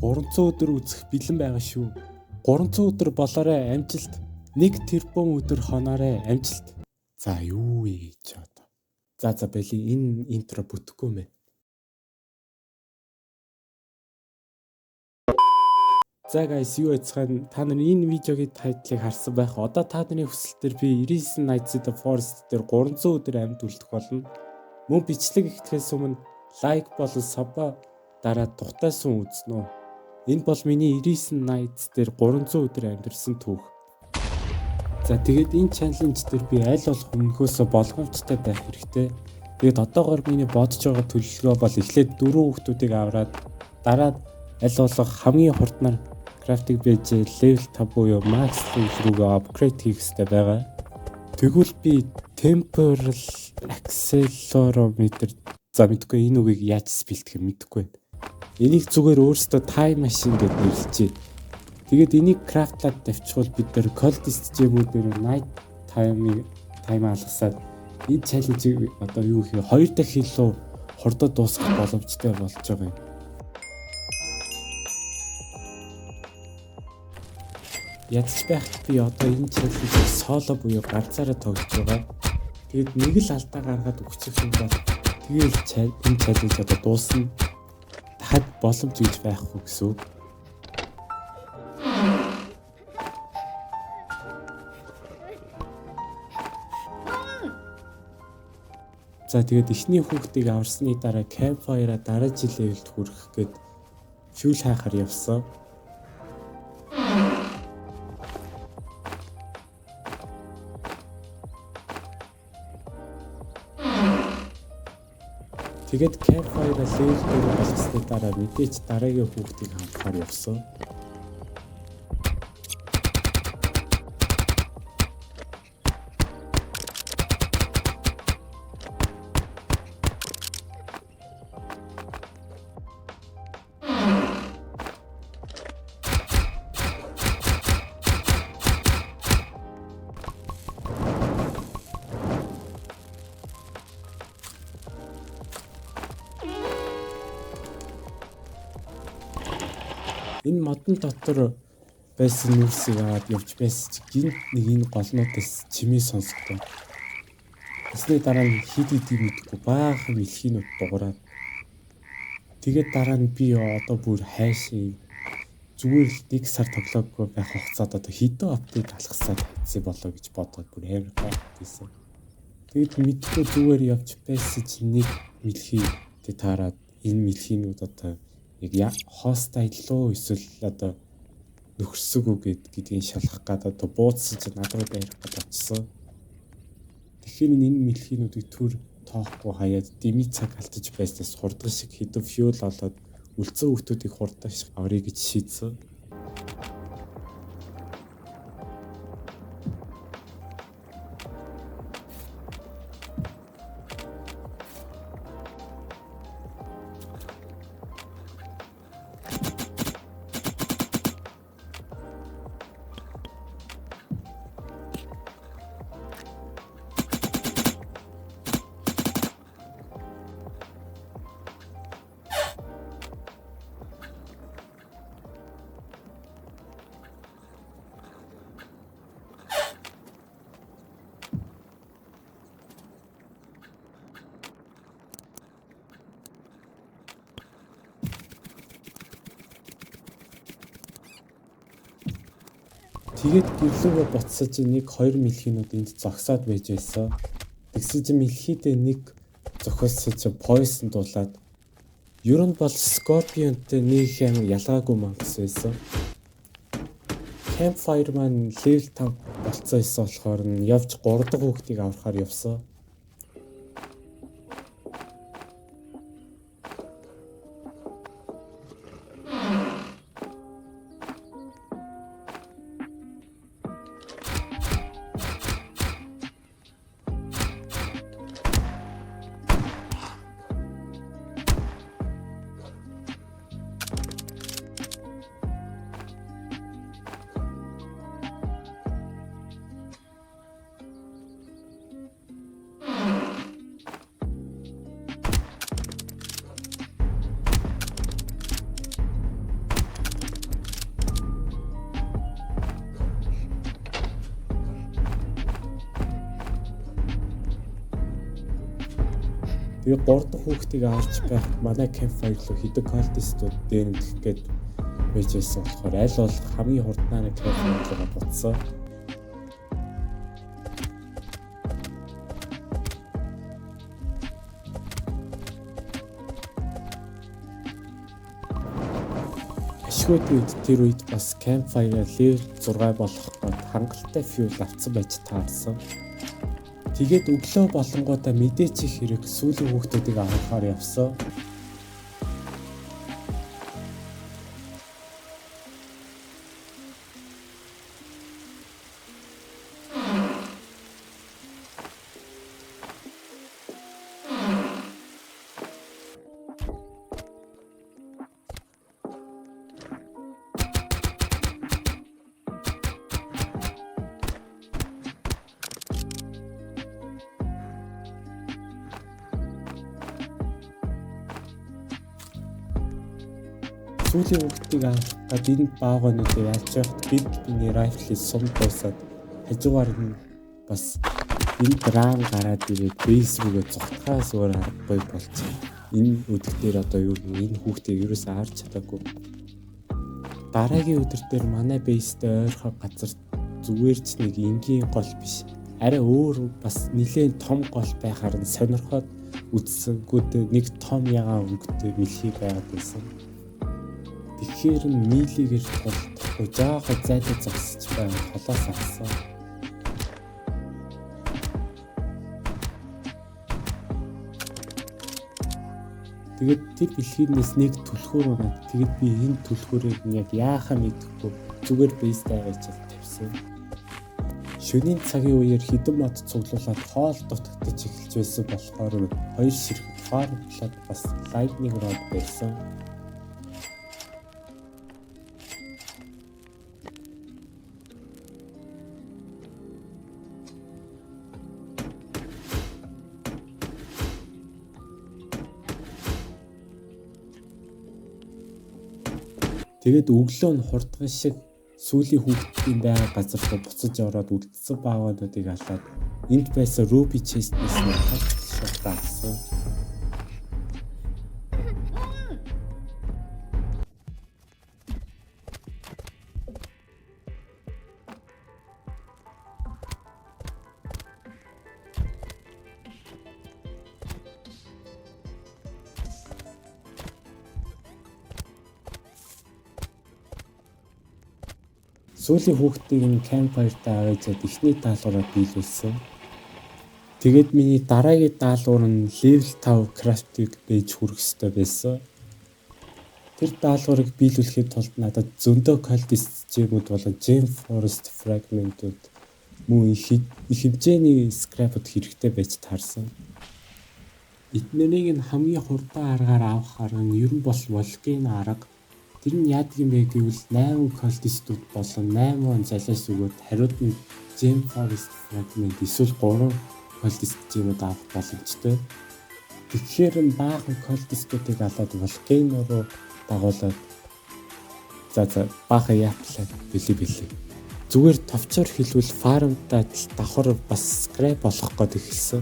300 өдөр үзэх бэлэн байгаа шүү. 300 өдөр болоорой амжилт. 1 тэрбум өдөр хоноорой амжилт. За юу вэ гэж одоо. За бэли энэ интро бүтэхгүй мэ. За guys юу яцхан та нар энэ видеогийн тайтлыг харсан байх. Одоо та нарын хүсэлтээр би 99 Nights in the Forest дээр 300 өдөр амьд үлдэх болно. Мөн бичлэг ихтгэхээс өмнө лайк болон сабаа дараад тухтайсан үзнэ. Энэ бол миний 99 Nights дээр 300 өдөр амьдэрсэн түүх. За тэгээд энэ чаленж дээр би аль болох өмнөхөөсөө болгоомжтой байх хэрэгтэй. Тэгээд одоогоор миний бодож байгаа төлөвлөгөө бол эхлээд 4 хүүхдүүдийг аваад дараад аль болох хамгийн хурднаар крафтинг бэж level 5 буюу max рүүгээ апгрейд хийх хэрэгтэй байгаа. Тэгвэл би temporal accelerometer за мэдгүй энэ үгийг яаж спелдэх юм мэдэхгүй. Энийг зүгээр өөрөөсөө time machine гэж нэрлэжээ. Тэгээд энийг крафтлаад тавьчихвал бид нэр coldest gem-үүдээр night time алгасаад энэ challenge-ийг одоо юу гэх вэ? 2 дахь илүү хурдад дуусгах боломжтой болж байгаа юм. Ядч байхад би одоо энэ challenge-ийг соло буюу ганцаараа тоглож байгаа. Тэгээд нэг л алдаа гаргаад өгчих юм бол тэгээд энэ challenge одоо дуусна. Дахиад боломж гэж байхгүй гэсэн үг. За тэгээд эхний хүүхдийг аварсны дараа campfire-а дараа жил левелд хүрэх гээд fuel хайхаар явсан. Тэгээд campfire-а level дээр болсны дараа мэдээж дараагийн хүүхдийг хамхаар явсан. Энэ модон дотор байсан нүрсийг аваад явж байсан чи гинт нэг энэ голнуудаас чимээ сонсгоо. Тэсний дараа нь хид мэдгүй баахан илхийнүүд дуураад. Тэгээд дараа нь би одоо бүр хайшаа зүгээр л 1 сар тоглоагүй байх хугацаанд одоо хэдэн апдейт алгасаад хийсэн болоо гэж бодоод бүр амар гайхажсэн. Тэгээд мэдгүй зүгээр явж байсан чи нэг мэлхий тэ таарад энэ мэлхийнүүд одоо яг хостайл лөө эсвэл одоо нөхөрсөг үү гэдгийг шалгах гадаа одоо буудсан чи надруу дайрах гэж очсон. Тэгэхээр энэ мэлхийнүүдийг төр тоохгүй хаяад дими цаг алдаж байснаас хурдган шиг хэдэн fuel олоод үлдсэн хүүхдүүдийг хурдган шиг аврыг гэж шийдсэн. Тэгээд гэрлүүгээ буцсаж нэг 2 мэлхийнүүд энд зогсоод байж байсан. Тэгсэн чинь мэлхийдээ нэг зохиолсож poison дуулаад ер нь бол Scorpion-тэй нэг амар ялгаагүй мангас байсан. Campfire маань level 5 болцсон байсан болохоор нь явж 3 дахь хүүхдийг аврахаар явсан. Би 3 дахь хүүхдийг авч байхад манай campfire руу хэдэг cultistууд дээрэмдэх гээд байж байсан болохоор аль болох хамгийн хурднаар campfire руу буцсан. Ашиггүй тэр үед бас campfire level 6 болох гээд хангалттай fuel авсан байж таарсан. Тэгээд өглөө болонгуудаа мэдээч их хэрэг сүүлийн хүүхдүүдийг авахаар явсан. Сүүлийн хүүхдийг авахад энэ баагаануудыг яаж яах бид биний райфлыг сум дуусаад хажуугаар нь бас энэ драм гараад ирээд бейс рүүгээ зогтхаас өөр аргагүй болчихсон. Энэ өдөр дээр одоо юу энэ хүүхдийг ерөөсөө харж чадаагүй. Дараагийн өдөр дээр манай бейстэй ойрхоо газар зүгээр ч нэг энгийн гол биш. Арай өөр бас нэлээд том гол байхаар нь сонирхоод үзсэнгүүтээ нэг том ягаан өнгөтэй мэлхий байгаад байсан. Тэгэхээр нийлийгэр толдохгүй жаахан зайлаа зогсож байгаа холоос авсан. Тэгээд тэр бэлхийнээс нэг түлхүүр унаад тэгээд би энэ түлхүүрийг яг яахаа мэдэхгүй зүгээр бейстэй аваачаад тавьсан. Шөнийн цагийн үеэр хідэн мод цуглуулад хоол дутагдаж эхэлж байсан болохоор хоёр ширхэг фарм плот бас lightning rod байсан. Тэгээд өглөө нь хурдган шиг сүүлийн хүүхдийн байгаа газар руу буцаж ороод үлдсэн баагаануудыг алаад энд байсан ruby chest-ээс нь шууд авсан. Сүүлийн хүүхдийг нь campfire-тай аваачаад ихний даалгавраа биелүүлсэн. Тэгээд миний дараагийн даалгавар нь level 5 craft-ийг бийж хүрэх ёстой байсан. Тэр даалгаврыг биелүүлэхэд тулд надад зөндөө cultist гэмүүд болон gem forest fragment-ууд мөн их хэмжээний scrap-ууд хэрэгтэй байж таарсан. Эднэрийг нь хамгийн хурдан аргаар авахаар нь ер нь бол волкийн арга. Тэр нь яадаг юм бэ гэвэл 8 cultistууд болон 8 залиас өгөөд хариуд нь gem forest fragment эсвэл 3 cultist гэмүүд авах боломжтой. Тэгэхээр баахан cultistуудыг алаад volcano руу дагуулад баахан яатлаа бэлээ. Зүгээр товчоор хэлвэл фармтай давхар бас scrap болох гээд эхэлсэн.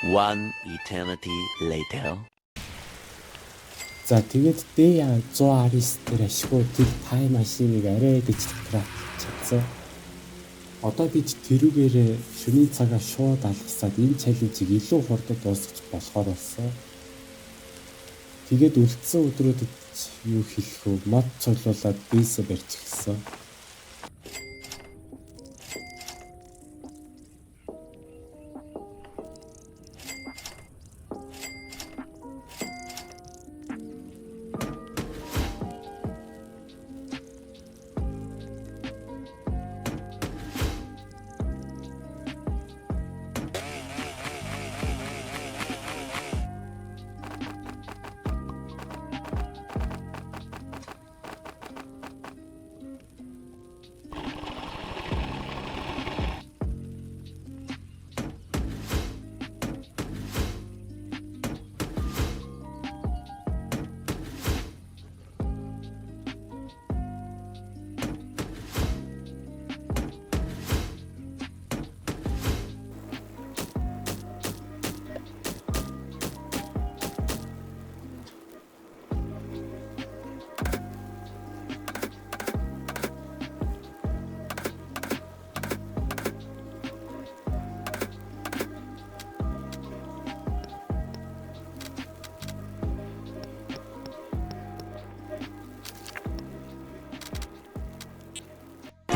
One eternity later. За тэгээд D119 дээр ашиггүй тэр тайм машиныг арай гэж крафт чадсан. Одоо бид тэрүүгээр шөнийн цагаа шууд алгасаад энэ чаленжийг илүү хурдан дуусгах болохоор болсон. Тэгээд үлдсэн өдрүүдэд юу хэлэх вэ? Мод цуглуулад бейсээ барьж эхэлсэн.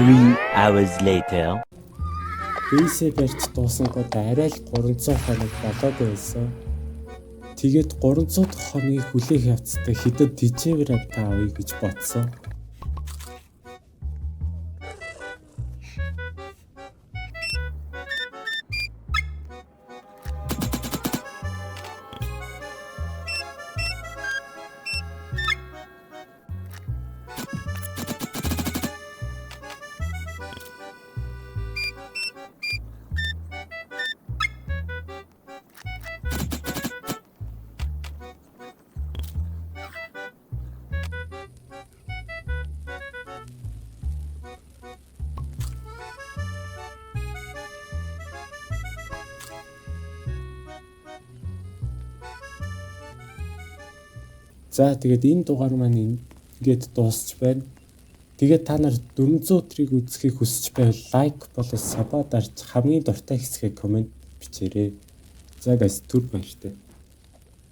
Three hours later. Бейсээ барьж дуусангууд арай л 300 хоног болоод байсан. Тэгээд 300 дахь хоногийг хүлээх явцдаа хэдэд тижээвэр авъя гэж бодсон. За тэгээд энэ дугаар маань ингээд дуусч байна. Тэгээд та нар 400 өдрийг үзэхийг хүсэж байвал лайк болон сабаа дарж хамгийн дуртай хэсгээ комент бичээрэй. За guys, түр баяртай.